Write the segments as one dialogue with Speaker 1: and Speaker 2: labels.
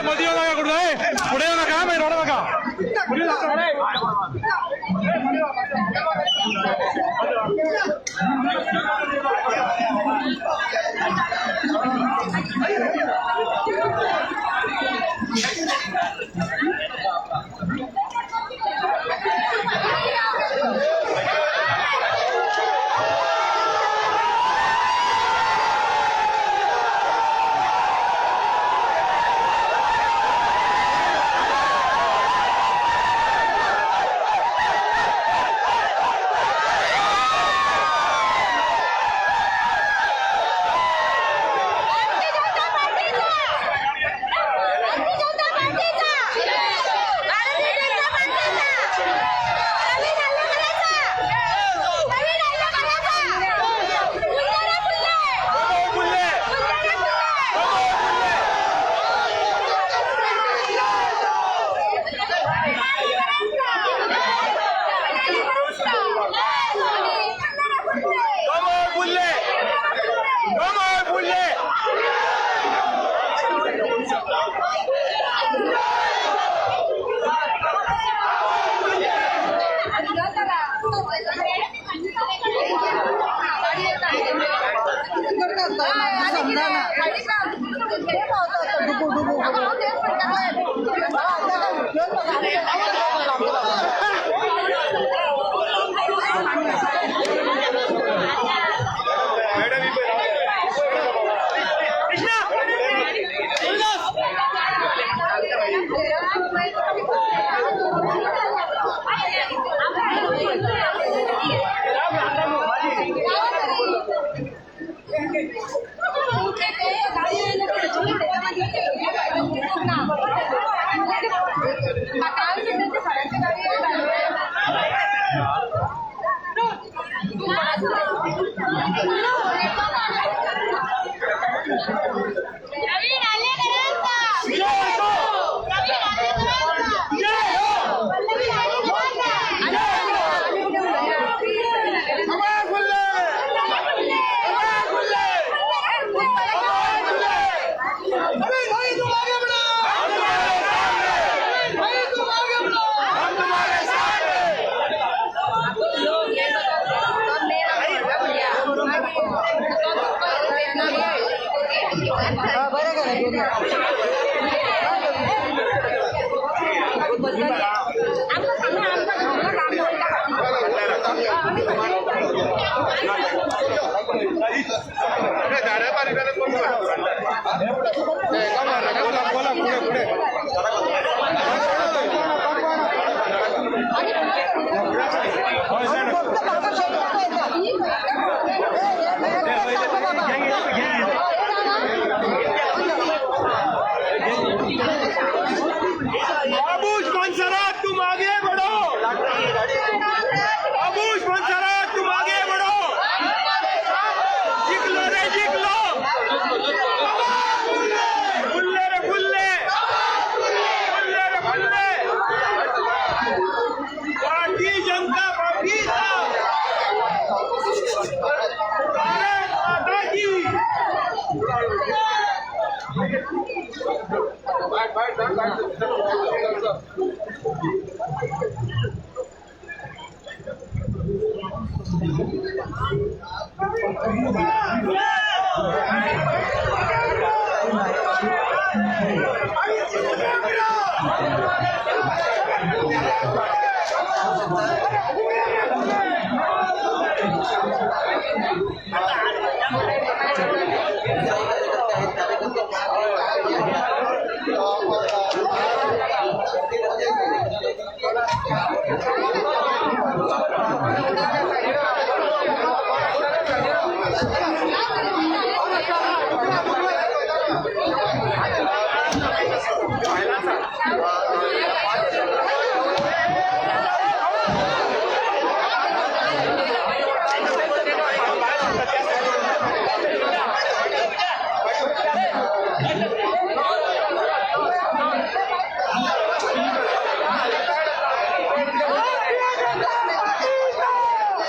Speaker 1: मध्ये येऊ नका, कुठे पुढे येऊ नका, मी रोडा नका.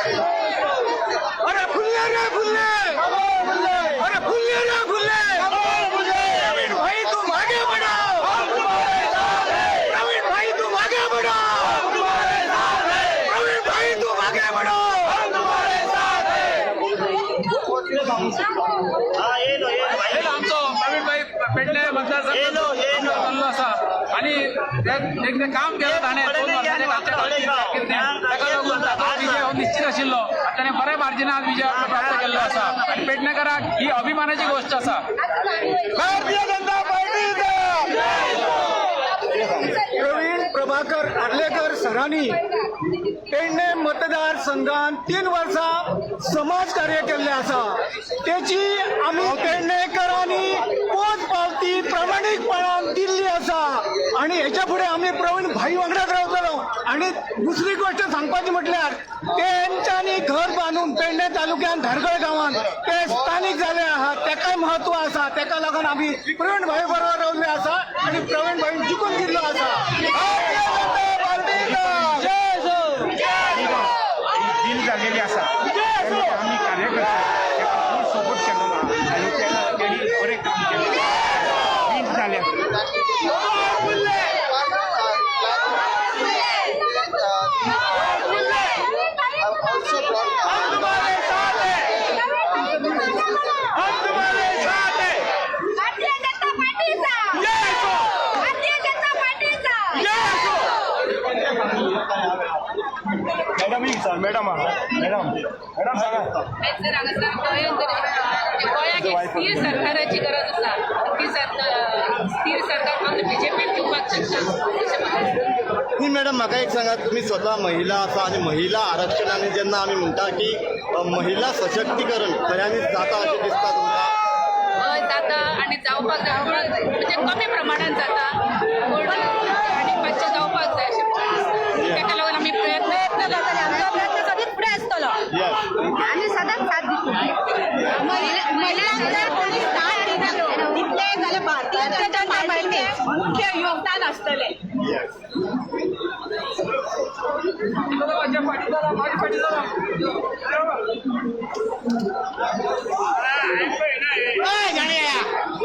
Speaker 2: Yeah. रे फुल्ले, अरे फुल्ले रे फुल्ले, प्रवीण भाई तू मागे बढ़ो, प्रवीण भाई तू मागे बढ़ो, प्रवीण भाई तू मागे बढ़ो.
Speaker 1: आमचो प्रवीणभाई पेडणे मतदारसंघ असा आणि एकदा काम केलं ताणें 2 वर्सांनी तांच्या ताका लागून ताचो विजय हो निश्चित आशिल्लो. ताणें बऱ्या मार्जिनान विजय प्राप्त केल्लो आसा. पेडणेकरांक ही अभिमानाची गोष्ट आसा.
Speaker 2: भारतीय जनता पार्टीचा प्रवीण प्रभाकर आर्लेकर सरांनी पेडणे मतदारसंघात 3 वर्सां समाज कार्य केल्लें आसा. तेची आमी पेडणेकरांनी पोच पावती प्रामाणीकपणान दिल्ली आसा आणि हेच्या फुडें आमी प्रवीण भाई वांगडाच रावतलो. आणि दुसरी गोष्ट सांगपाची म्हटल्यार तेंच्यांनी घर बांदून पेडणे तालुक्यात धारगळ गांवांत ते स्थानिक जाले आहात. तेकाय महत्व आसा. तेका लागून आमी प्रवीण भाई बरोबर रावल्ले आसा आणि प्रवीण भाई जिखून दिल्लो आसा. भारतीय जनता पार्टीचा जय हो.
Speaker 3: डील झालेली असा आम्ही कार्यकर्ते सपोर्ट केलेला आणि त्यांनी बरे काम केले डील झाले. मॅडम सांगा.
Speaker 4: गोंयाक एक स्थिर सरकाराची गरज आसा. ती स्थिर सरकार फक्त बीजेपी दिवपाक शकता अशें म्हाका दिसता.
Speaker 5: न्ही मॅडम म्हाका एक सांगात तुम्ही स्वता महिला आसा आणि महिला आरक्षणाने जेन्ना आमी म्हणटा की महिला सशक्तीकरण खऱ्यांनीच जाता अशें दिसता तुमकां?
Speaker 4: हय जाता आणि जावपाक जाय म्हणजे कमी प्रमाणात जाता पूण आनी मातशें जावपाक जाय अशें म्हाका दिसता. ताका लागून आमी प्रयत्न करतले. आमचो प्रयत्न सदांच फुडें आसतलो. आमी सदांच साथ दितले. महिलांक जर कोणी साथ दितले जाल्यार भारतीय जनता पार्टीचें मुख्य योगदान आसतलें.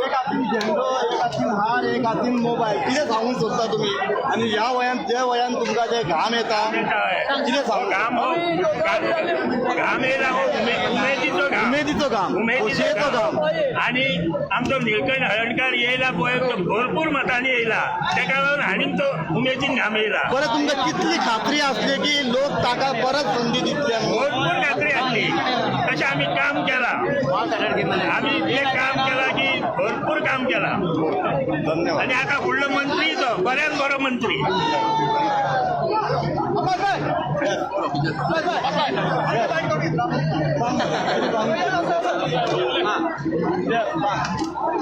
Speaker 5: एक हातीन झेंडो, एक हातीन हार, एक हातीन मोबायल. कितें सांगूंक सोदता तुमी? आनी ह्या वयान जे वयान तुमकां जे घाम येता कितें सांगू?
Speaker 3: घाम येयला
Speaker 5: उमेदीचो घाम, खोशयेचो घाम.
Speaker 3: आणि आमचो निळकंठ हळदणकर येयला पळय तो भरपूर मतांनी येयला तेका लागून हाणीन तो उमेदीन घाम येयला.
Speaker 5: बरें तुमकां कितली खात्री आसली की लोक ताका परत संदी दितले?
Speaker 3: भरपूर खात्री आसली. तशें आमी काम केलां. आमी इतलें काम केलां की भरपूर काम केलां.
Speaker 5: धन्यवाद.
Speaker 3: आणि आता फुडलो मंत्री तो बऱ्याच बरो मंत्री.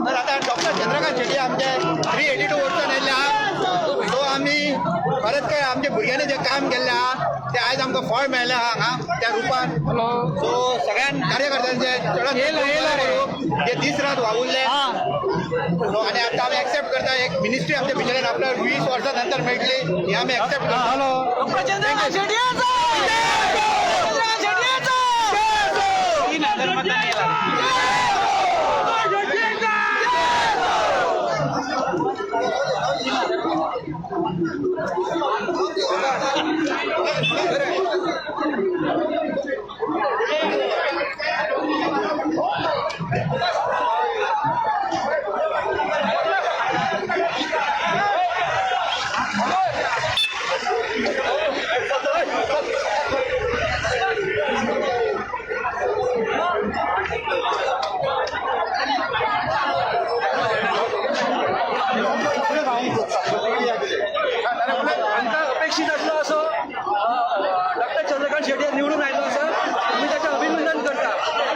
Speaker 5: तर आता डॉक्टर चंद्रकांत शेट्टी आमचे 382 वर्सान येयल्ले आहा. सो आमी खरेंच काय आमच्या भुरग्यांनी जे काम केल्लें आहा ते आयज आमकां फळ मेळ्ळें आहा हांगा त्या रुपान. सो सगळ्यां कार्यकर्त्यांचे चड जे दीस रात वावुरले सो आणि आता आम्ही एक्सेप्ट करता एक मिनिस्ट्री आमच्या भितरेन आपल्या 20 वर्सां नंतर मेळटली ही आम्ही एक्सेप्ट करता.
Speaker 2: अपेक्षित असलो असो डॉक्टर चंद्रकांत शेट्टी निवडून आयलो आसा. आमी ताचें अभिनंदन करता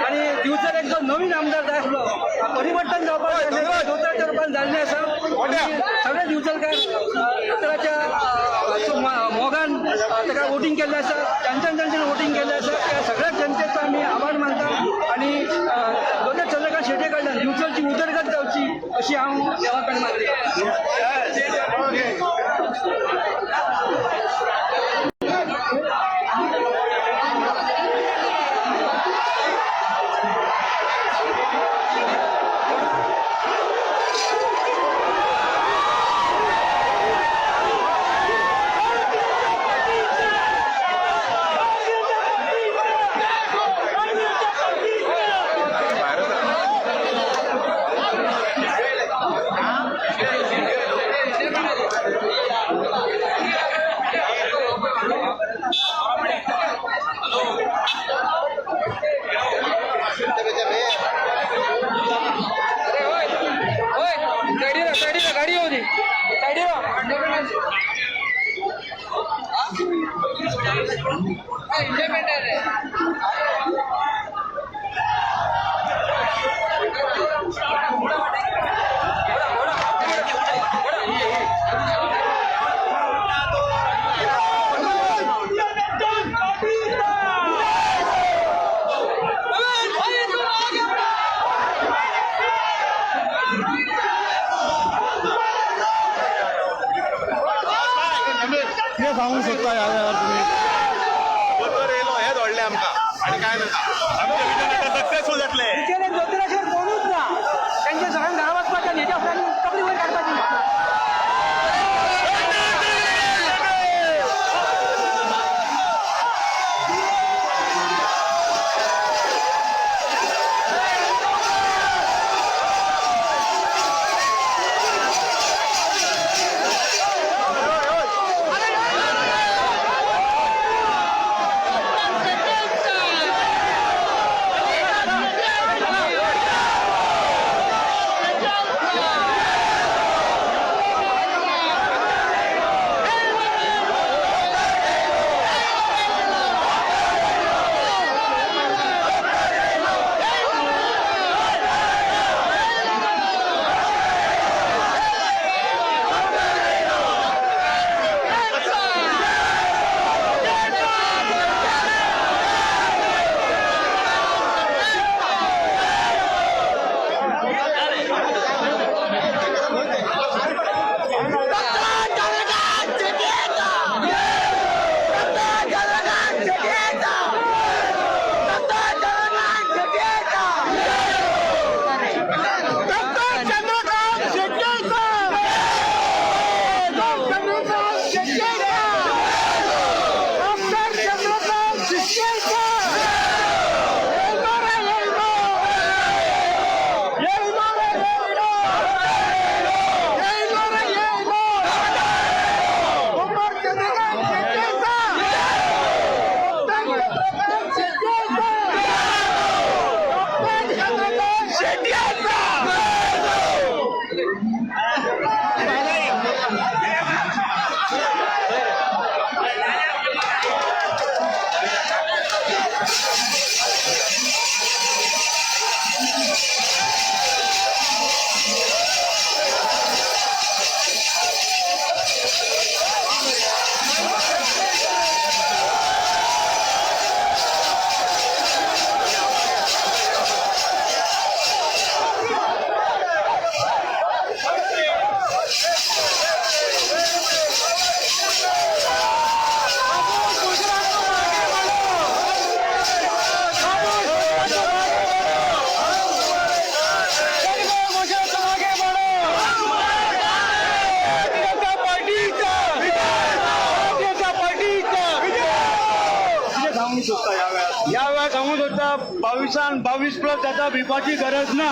Speaker 2: आणि दिवचर एक जो नवीन आमदार जाय आसलो परिवर्तन जावपाक दोतोराच्या रुपान जाल्लें आसा. सगळे दिवचलकार दोतोराच्या मोगान ताका वोटींग केल्लें आसा. ज्यांच्यान वोटींग केल्लें आसा त्या सगळ्या जनतेचो आमी आभार मानता आणि डॉक्टर चंद्रकांत शेट्टी कडल्यान दिवचलची उदरगत जावची अशी हांव देवा कडेन मागता. सांगू शकता या वेळार तुम्ही?
Speaker 5: बरोबर येयलो हेच व्हडलें आमकां आनी काय नाका आमचे विजन सक्सेसफूल जातले.
Speaker 2: ज्योतिराशेर कोणूच ना त्यांच्या सगळ्यांक घरा वचपाचें आनी हेच्या आपल्यान कपडे वयर काडपाची. या वेळा सांगू शकता 22+ जाता भिवपाची गरज ना.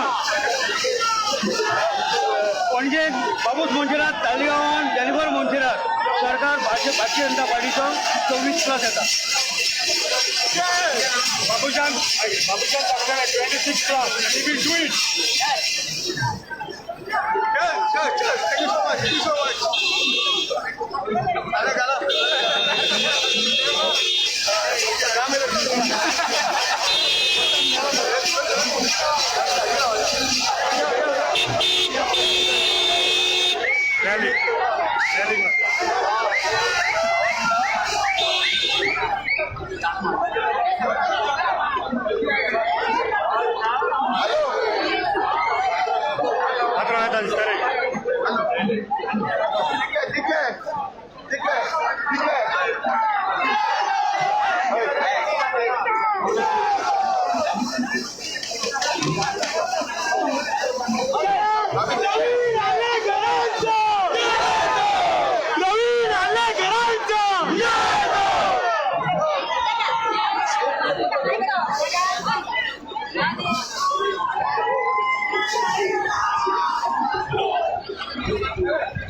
Speaker 2: पणजे बाबूस मंदिरात, तालिगांवान जेनिफर मंदिरात सरकार भारतीय जनता पार्टीचो 24+ येता. बाबूशान सरकार 26+.
Speaker 4: Thank you.